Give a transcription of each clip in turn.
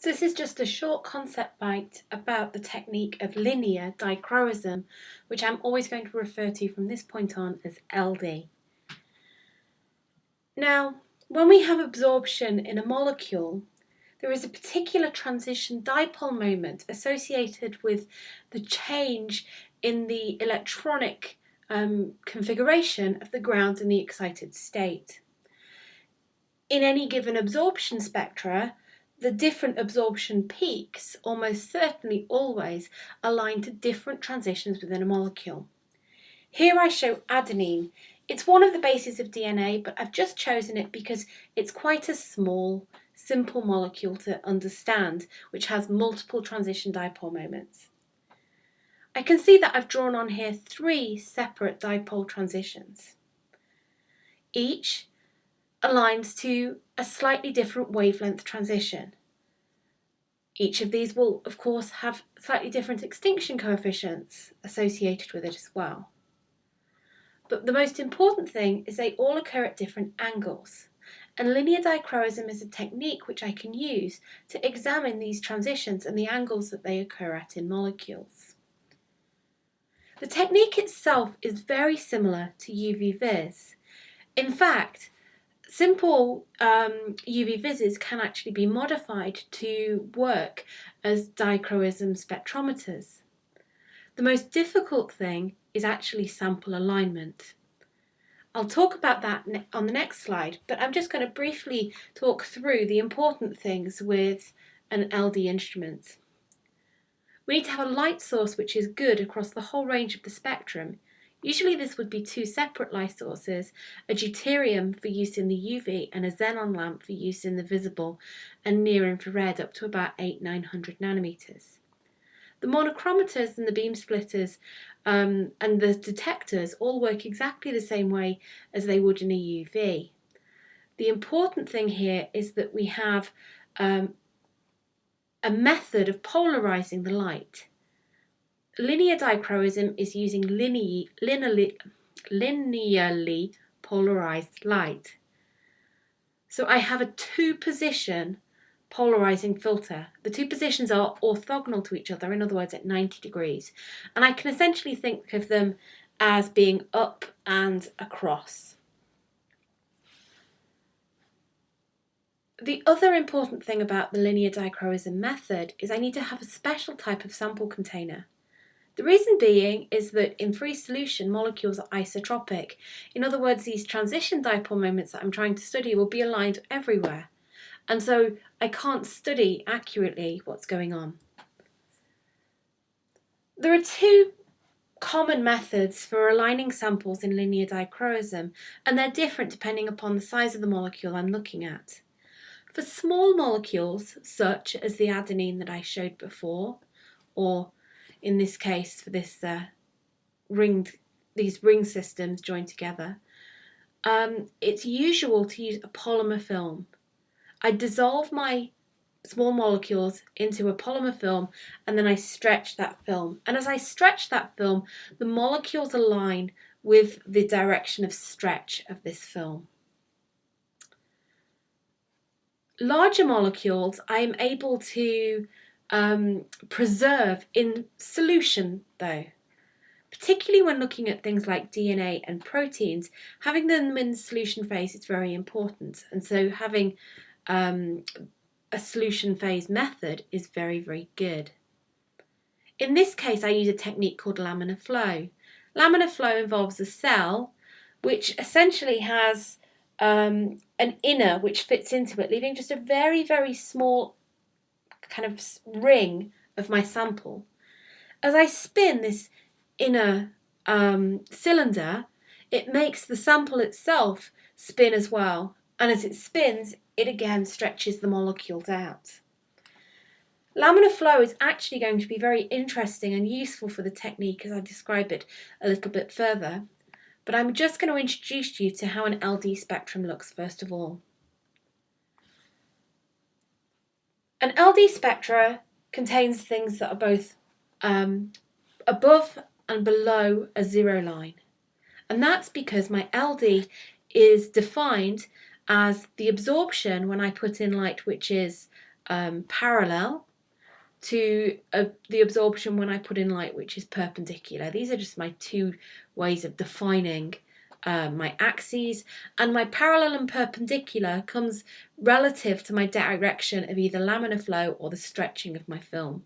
So this is just a short concept bite about the technique of linear dichroism, which I'm always going to refer to from this point on as LD. Now, when we have absorption in a molecule, there is a particular transition dipole moment associated with the change in the electronic configuration of the ground in the excited state. In any given absorption spectra, the different absorption peaks almost certainly always align to different transitions within a molecule. Here I show adenine. It's one of the bases of DNA, but I've just chosen it because it's quite a small, simple molecule to understand, which has multiple transition dipole moments. I can see that I've drawn on here 3 separate dipole transitions. Each aligns to a slightly different wavelength transition. Each of these will, of course, have slightly different extinction coefficients associated with it as well. But the most important thing is they all occur at different angles. And linear dichroism is a technique which I can use to examine these transitions and the angles that they occur at in molecules. The technique itself is very similar to UV vis. In fact, simple UV vises can actually be modified to work as dichroism spectrometers. The most difficult thing is actually sample alignment. I'll talk about that on the next slide, but I'm just going to briefly talk through the important things with an LD instrument. We need to have a light source which is good across the whole range of the spectrum. Usually this would be 2 separate light sources, a deuterium for use in the UV and a xenon lamp for use in the visible and near infrared up to about 800–900 nanometers. The monochromators and the beam splitters and the detectors all work exactly the same way as they would in a UV. The important thing here is that we have a method of polarizing the light. Linear dichroism is using linearly polarized light. So I have a 2-position polarizing filter. The 2 positions are orthogonal to each other, in other words at 90 degrees. And I can essentially think of them as being up and across. The other important thing about the linear dichroism method is I need to have a special type of sample container. The reason being is that in free solution, molecules are isotropic. In other words, these transition dipole moments that I'm trying to study will be aligned everywhere. And so I can't study accurately what's going on. There are 2 common methods for aligning samples in linear dichroism, and they're different depending upon the size of the molecule I'm looking at. For small molecules, such as the adenine that I showed before, or in this case for this these ring systems joined together, it's usual to use a polymer film. I dissolve my small molecules into a polymer film and then I stretch that film. And as I stretch that film, the molecules align with the direction of stretch of this film. Larger molecules I am able to preserve in solution though. Particularly when looking at things like DNA and proteins, having them in the solution phase is very important. And so having a solution phase method is very, very good. In this case, I use a technique called laminar flow. Laminar flow involves a cell which essentially has an inner which fits into it, leaving just a very, very small kind of ring of my sample. As I spin this inner cylinder, it makes the sample itself spin as well. And as it spins, it again stretches the molecules out. Laminar flow is actually going to be very interesting and useful for the technique as I describe it a little bit further. But I'm just going to introduce you to how an LD spectrum looks first of all. An LD spectra contains things that are both above and below a 0 line. And that's because my LD is defined as the absorption when I put in light which is parallel to the absorption when I put in light, which is perpendicular. These are just my two ways of defining my axes, and my parallel and perpendicular comes relative to my direction of either laminar flow or the stretching of my film.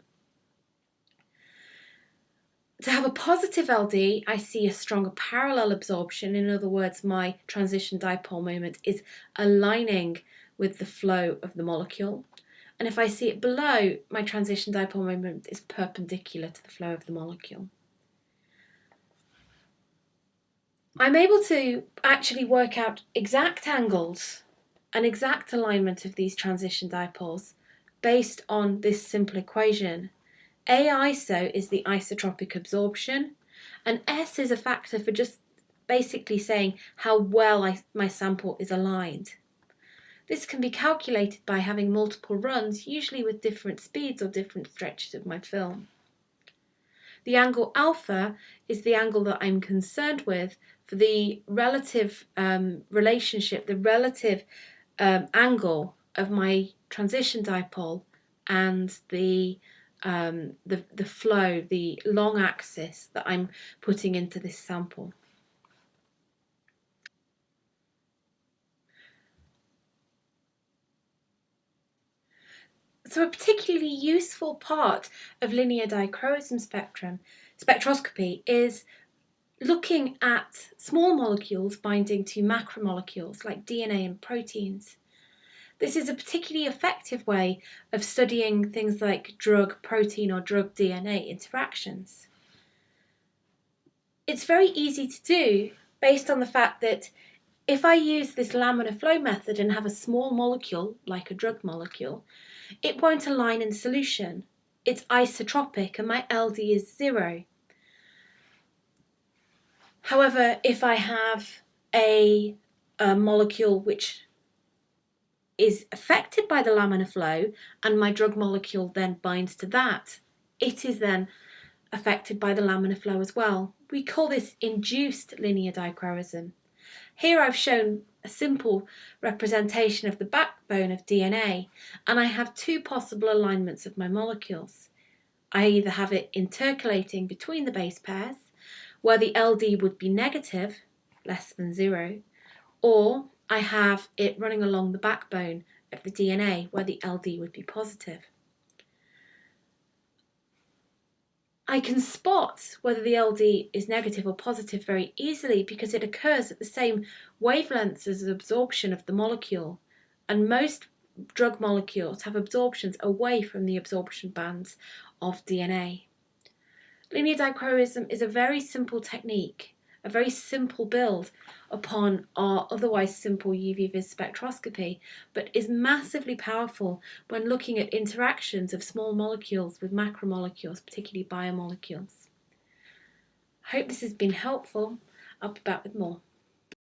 To have a positive LD, I see a stronger parallel absorption. In other words, my transition dipole moment is aligning with the flow of the molecule. And if I see it below, my transition dipole moment is perpendicular to the flow of the molecule. I'm able to actually work out exact angles and exact alignment of these transition dipoles based on this simple equation. A iso is the isotropic absorption, and S is a factor for just basically saying how well my sample is aligned. This can be calculated by having multiple runs, usually with different speeds or different stretches of my film. The angle alpha is the angle that I'm concerned with for the relative relationship, the relative angle of my transition dipole and the flow, the long axis that I'm putting into this sample. So a particularly useful part of linear dichroism spectroscopy is looking at small molecules binding to macromolecules like DNA and proteins. This is a particularly effective way of studying things like drug protein or drug DNA interactions. It's very easy to do based on the fact that if I use this laminar flow method and have a small molecule, like a drug molecule, it won't align in solution. It's isotropic and my LD is 0. However, if I have a molecule which is affected by the laminar flow and my drug molecule then binds to that, it is then affected by the laminar flow as well. We call this induced linear dichroism. Here I've shown a simple representation of the backbone of DNA, and I have two possible alignments of my molecules. I either have it intercalating between the base pairs, where the LD would be negative, less than 0, or I have it running along the backbone of the DNA, where the LD would be positive. I can spot whether the LD is negative or positive very easily because it occurs at the same wavelengths as the absorption of the molecule, and most drug molecules have absorptions away from the absorption bands of DNA. Linear dichroism is a very simple technique, a very simple build upon our otherwise simple UV-Vis spectroscopy, but is massively powerful when looking at interactions of small molecules with macromolecules, particularly biomolecules. I hope this has been helpful. I'll be back with more.